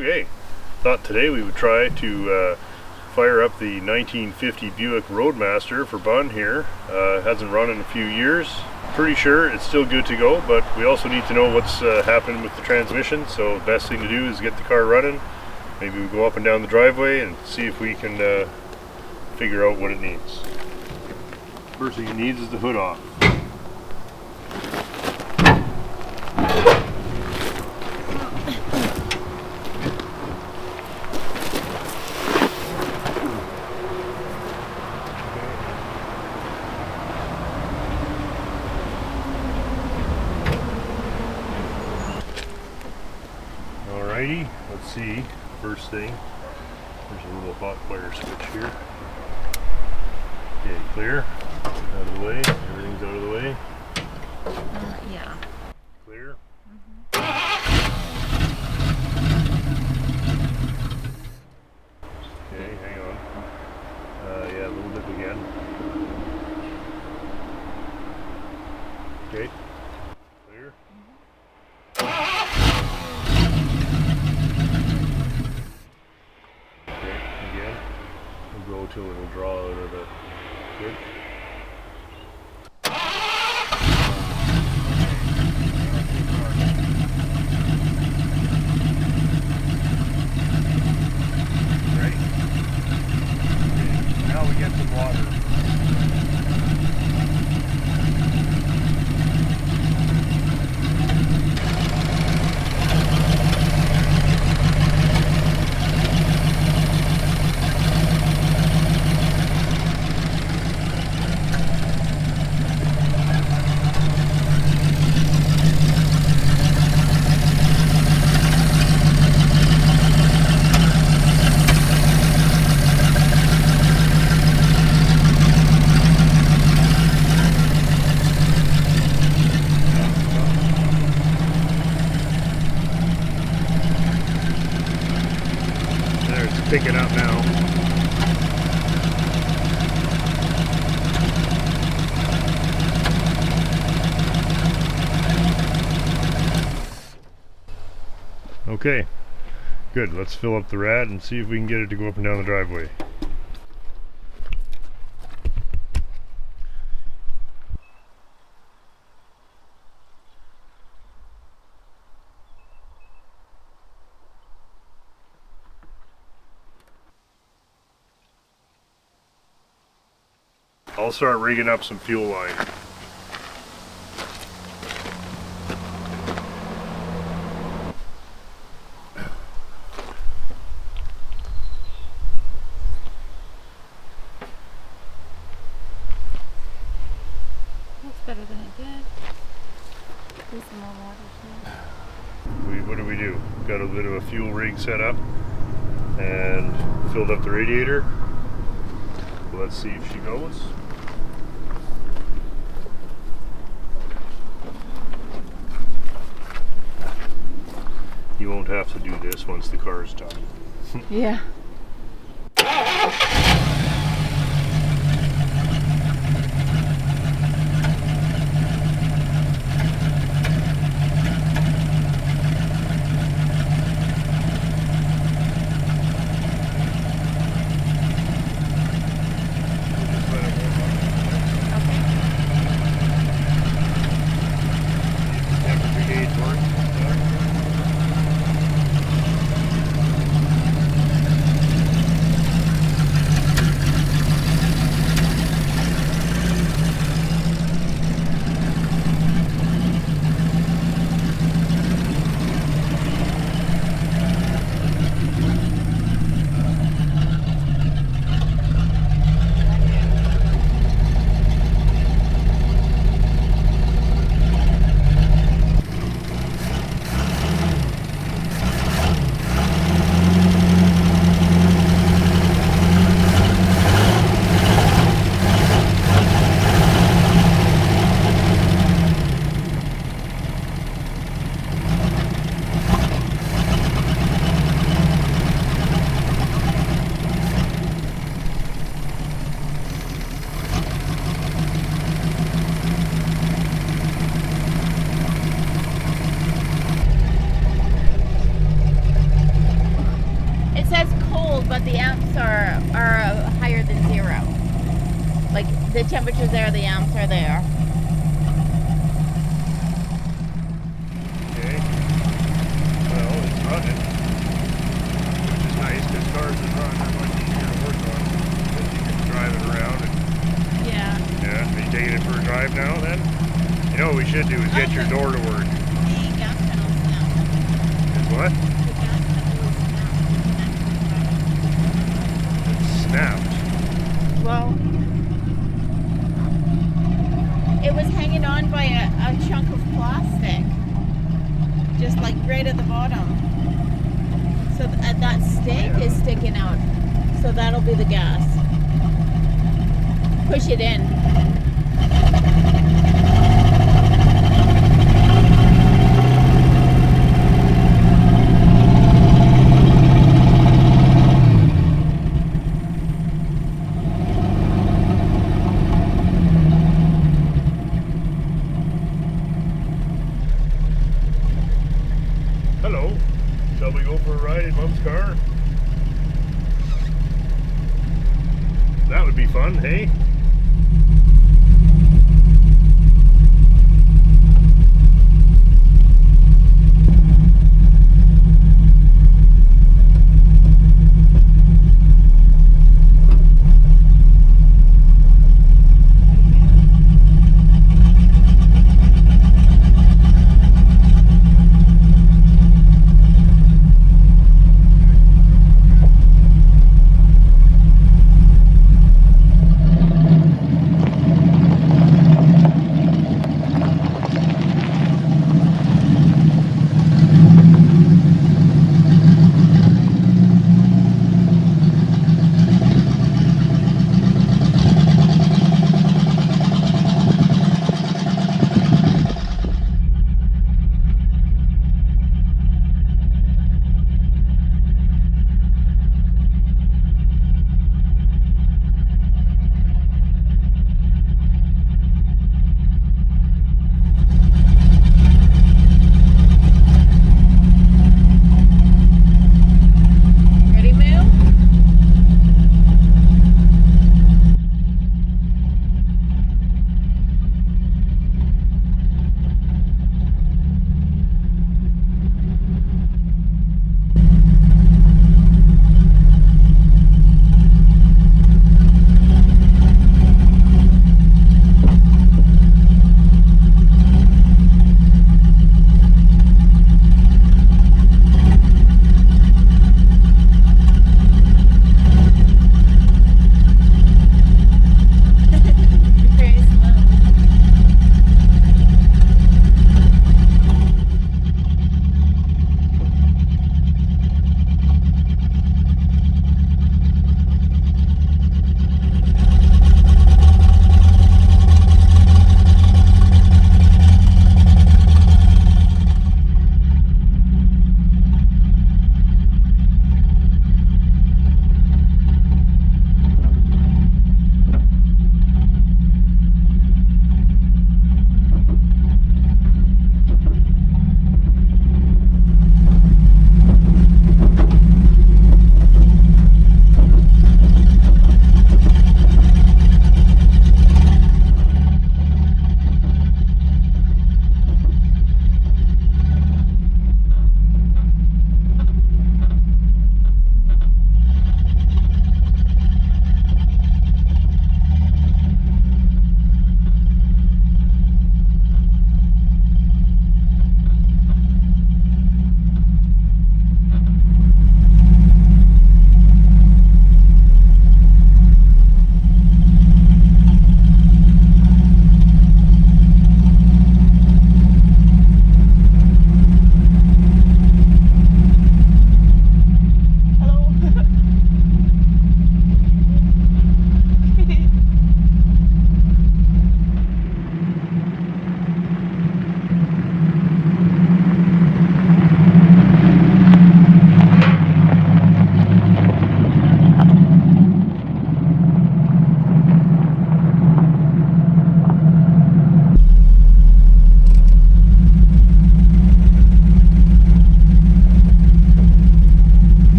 Okay, thought today we would try to fire up the 1950 Buick Roadmaster for Bun here. Hasn't run in a few years. Pretty sure it's still good to go, but we also need to know what's happening with the transmission, so the best thing to do is get the car running. Maybe we go up and down the driveway and see if we can figure out what it needs. First thing it needs is the hood off. Alrighty, let's see. First thing, there's a little hot wire switch here. Okay, clear. Out of the way. Everything's out of the way. Yeah. Clear. Okay, hang on. Yeah, a little bit again. Okay. Clear. Okay, again. We'll go till it'll draw out of the good. Ready? Okay, now we get some water. Picking up now. Okay, good. Let's fill up the rad and see if we can get it to go up and down the driveway. I'll start rigging up some fuel line. Looks better than it did. Need some more water too. What do? Got a bit of a fuel rig set up and filled up the radiator. Let's see if she goes. You won't have to do this once the car is done. Yeah. the temperature's there, the amps are there. Okay. Well, it's running, which is nice because cars that run are much easier to work on. Because you can drive it around. And, Yeah. yeah, are you taking it for a drive now then? You know what we should do is get your door to work. The gas pedal's snapped. Is what? The gas pedal is snapped. It's snapped. Well, it was hanging on by a chunk of plastic, just like right at the bottom. So that stick is sticking out. So that'll be the gas. Push it in. Hello. Shall we go for a ride in Mom's car? That would be fun, hey?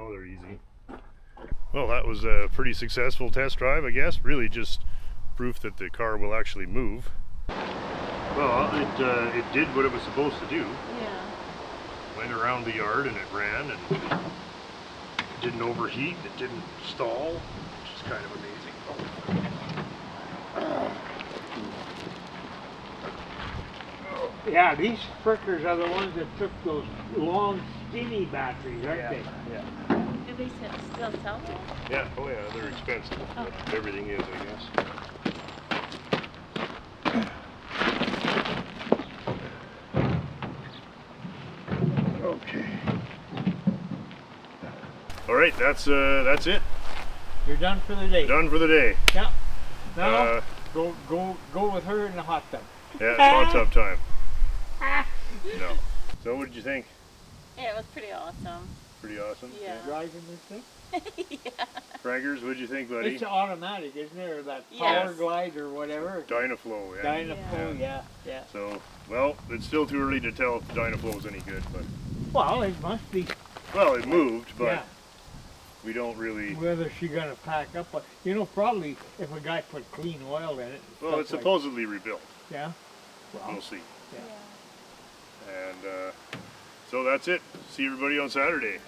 Now they're easy. Well, that was a pretty successful test drive, I guess. Really just proof that the car will actually move. Well, it did what it was supposed to do. Yeah. Went around the yard and it ran and it didn't overheat, it didn't stall, which is kind of amazing. Yeah, these frickers are the ones that took those long, skinny batteries, aren't they? Yeah. Do they still sell them? Yeah, oh yeah, they're expensive. Oh. Everything is, I guess. Okay. All right, that's it. You're done for the day. Done for the day. Yeah. Now go with her in the hot tub. Yeah, it's hot tub time. No. So what did you think? Yeah, it was pretty awesome. Pretty awesome. Yeah. Driving this thing? Yeah. Fraggers, what'd you think, buddy? It's automatic, isn't it? Or that Yes. power glide or whatever. Dynaflow, yeah. Dynaflow, yeah. So, well, it's still too early to tell if the Dynaflow is any good, but Well, it must be. well, it moved, but Yeah. we don't really. Whether she gonna pack up, you know, probably if a guy put clean oil in it. Well, stuff it's like- supposedly rebuilt. Yeah. Well, We'll see. yeah. And so that's it. See everybody on Saturday.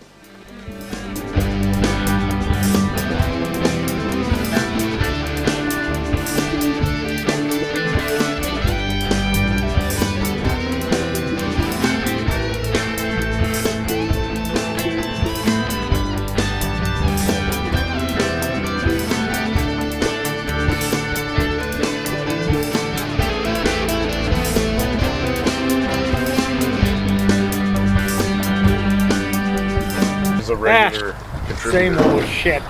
A regular contributor. Same old shit.